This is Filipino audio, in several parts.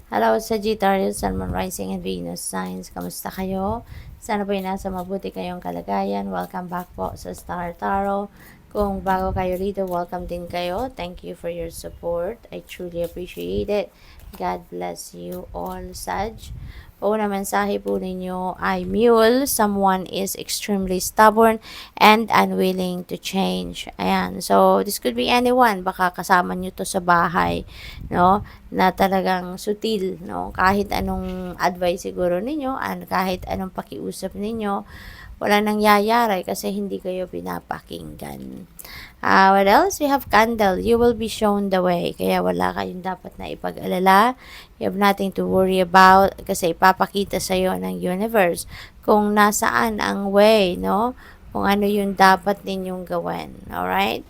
Hello, Sagittarius, Sun, Moon, Rising, and Venus signs. Kamusta kayo? Sana po ay nasa mabuti kayong kalagayan. Welcome back po sa Star Tarot. Kung bago kayo rito, welcome din kayo. Thank you for your support. I truly appreciate it. God bless you all, Sag. Una mensahe po ninyo ay mule, someone is extremely stubborn and unwilling to change. Ayan. So, this could be anyone. Baka kasama nyo to sa bahay, no? Na talagang sutil, no? Kahit anong advice siguro ninyo, kahit anong pakiusap ninyo, wala nang yayari kasi hindi kayo pinapakinggan. What else? We have candle. You will be shown the way. Kaya wala kayong dapat na ipag-alala. You have nothing to worry about kasi ipapakita sa iyo ng universe kung nasaan ang way, no? Kung ano yung dapat ninyong gawin. Alright?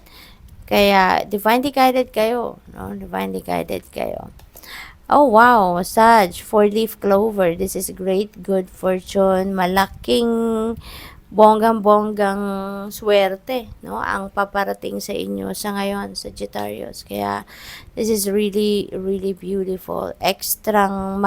Kaya, divinely guided kayo. No? Divinely guided kayo. Oh, wow. Sag, 4-leaf clover. This is great, good fortune. Malaking bonggang-bonggang swerte, no? Ang paparating sa inyo sa ngayon, Sagittarius. Kaya, this is really, really beautiful. Ekstrang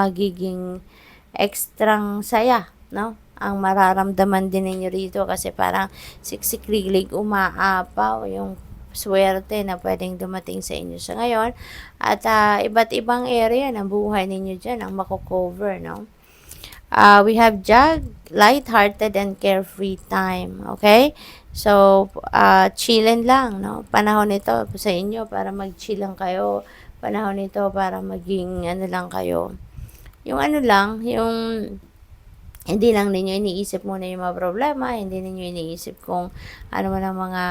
saya, no? Ang mararamdaman din ninyo rito kasi parang siksik-liglig umaapaw yung swerte na pwedeng dumating sa inyo sa ngayon. At iba't ibang area ng buhay ninyo dyan ang mako-cover, no? We have jug, light-hearted and carefree time. Okay? So, chillin lang, no? Panahon nito sa inyo para mag-chill lang kayo. Panahon nito para maging ano lang kayo. Yung ano lang, yung hindi lang ninyo iniisip muna yung mga problema, hindi ninyo iniisip kung ano man ang mga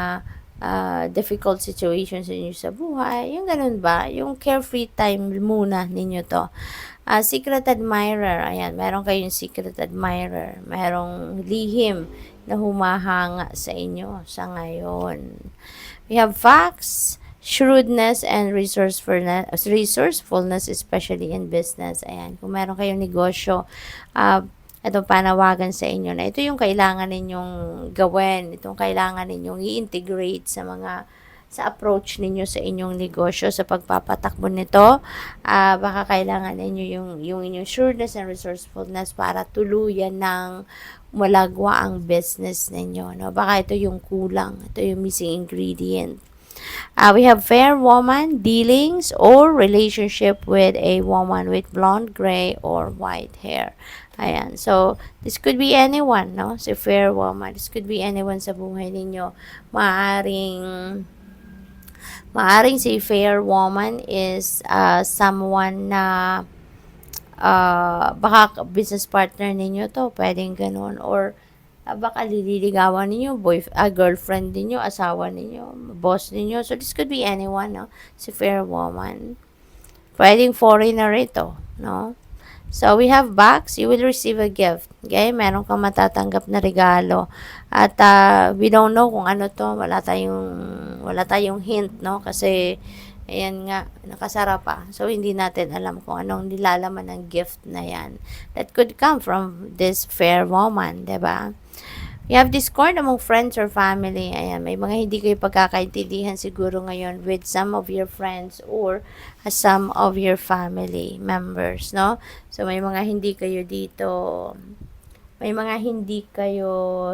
difficult situations ninyo sa buhay. Yung ganun ba? Yung carefree time muna ninyo to. Secret admirer. Ayan, meron kayong secret admirer. Merong lihim na humahanga sa inyo sa ngayon. We have facts, shrewdness, and resourcefulness, especially in business. Ayan, kung meron kayong negosyo, itong panawagan sa inyo na ito yung kailangan ninyong gawin, itong kailangan ninyong i-integrate sa approach ninyo sa inyong negosyo, sa pagpapatakbo nito. Baka kailangan ninyo yung inyong shrewdness and resourcefulness para tuluyan ng malagwa ang business ninyo. No? Baka ito yung kulang, ito yung missing ingredient. We have fair woman, dealings or relationship with a woman with blonde, gray, or white hair. Ayan. So, this could be anyone, no? Si fair woman. This could be anyone sa buhay ninyo. Maaring si fair woman is someone na baka business partner ninyo to. Pwedeng ganun. Or baka lililigawan ninyo, girlfriend ninyo, asawa ninyo, boss ninyo. So, this could be anyone, no? Si fair woman. Pwedeng foreigner ito, no? So, we have box. You will receive a gift. Okay? Meron kang matatanggap na regalo. At we don't know kung ano to. Wala tayong hint, no? Kasi, ayan nga, nakasara pa. So, hindi natin alam kung anong nilalaman ng gift na yan. That could come from this fair woman, diba? You have discord among friends or family. Ayan, may mga hindi kayo pagkakaintindihan siguro ngayon with some of your friends or some of your family members, no? So, may mga hindi kayo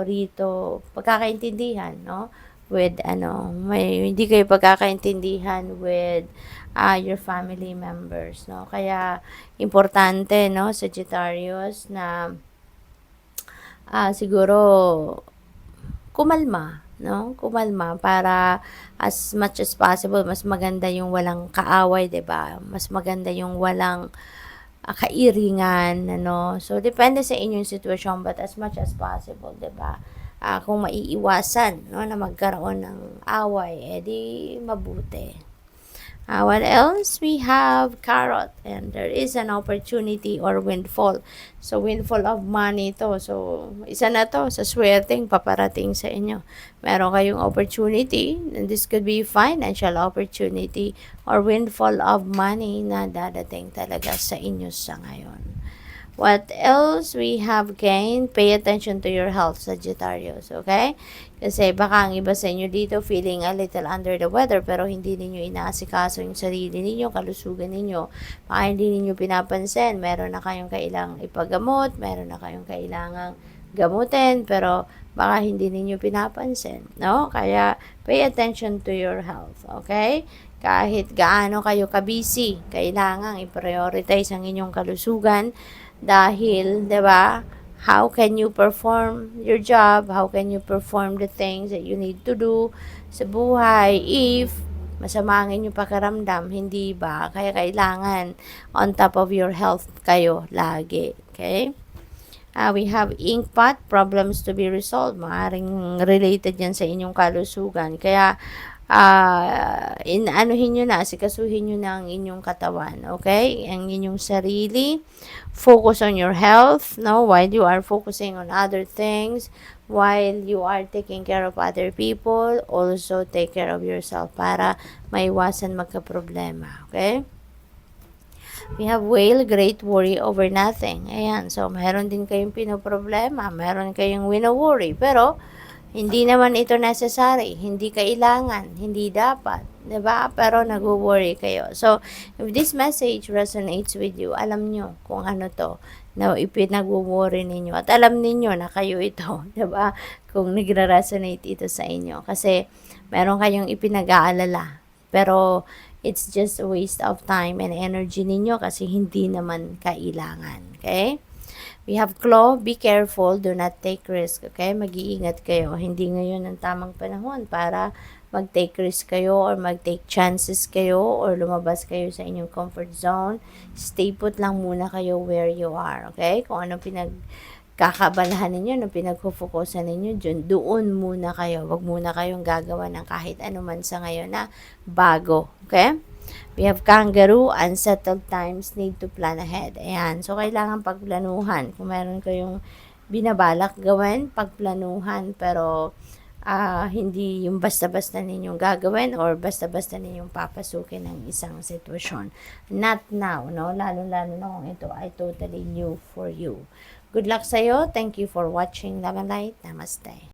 rito pagkakaintindihan, no? With, hindi kayo pagkakaintindihan with your family members, no? Kaya, importante, no, Sagittarius, na siguro kumalma, no? Kumalma para as much as possible mas maganda yung walang kaaway, 'di ba? Mas maganda yung walang kairingan, ano. So depende sa inyong sitwasyon but as much as possible, 'di ba? Kung maiiwasan, no, na magkaroon ng away, edi mabuti. What else? We have carrot and there is an opportunity or windfall. So, windfall of money to. So, isa na to sa swerteng paparating sa inyo. Meron kayong opportunity and this could be financial opportunity or windfall of money na dadating talaga sa inyo sa ngayon. What else we have gained? Pay attention to your health, Sagittarius, okay? Kasi baka ang iba sa inyo dito feeling a little under the weather pero hindi ninyo inaasikaso yung sarili ninyo, kalusugan ninyo. Baka hindi ninyo pinapansin. Meron na kayong kailangang ipagamot, meron na kayong kailangang gamutin, pero baka hindi ninyo pinapansin, no? Kaya pay attention to your health, okay? Kahit gaano kayo ka-busy, kailangang i-prioritize ang inyong kalusugan dahil, 'di ba? How can you perform your job? How can you perform the things that you need to do sa buhay if masama ang inyong pakiramdam, hindi ba? Kaya kailangan on top of your health kayo lagi, okay? We have ink pot, problems to be resolved. Maaring related yan sa inyong kalusugan. Kaya, anuhin nyo na, asikasuhin nyo na ang inyong katawan. Okay? Ang inyong sarili. Focus on your health, no? While you are focusing on other things, while you are taking care of other people, also take care of yourself para maiwasan magka-problema. Okay? We have whale, great worry over nothing. Ayan, so meron din kayong pinoproblema, meron kayong wino-worry, pero hindi naman ito necessary, hindi kailangan, hindi dapat, 'di ba? Pero nagwo-worry kayo. So, if this message resonates with you, alam nyo kung ano to na ipinagwo-worry ninyo at alam ninyo na kayo ito, 'di ba? Kung nagra-resonate ito sa inyo kasi meron kayong ipinag-aalala. Pero it's just a waste of time and energy ninyo kasi hindi naman kailangan. Okay? We have claw, be careful, do not take risk. Okay? Mag-iingat kayo. Hindi ngayon ang tamang panahon para mag-take risk kayo or mag-take chances kayo or lumabas kayo sa inyong comfort zone. Stay put lang muna kayo where you are. Okay? Kung anong kakabalahan ninyo, anong pinagkufokusan ninyo, doon muna kayo. Wag muna kayong gagawa ng kahit anuman sa ngayon na bago. Okay? We have kangaroo, unsettled times, need to plan ahead. Ayan. So, kailangan pagplanuhan. Kung meron kayong binabalak gawin, pagplanuhan, pero hindi yung basta-basta ninyong gagawin or basta-basta ninyong papasukin ng isang sitwasyon. Not now, no? Lalo-lalo na kung ito ay totally new for you. Good luck sa'yo. Thank you for watching. Love and light. Namaste.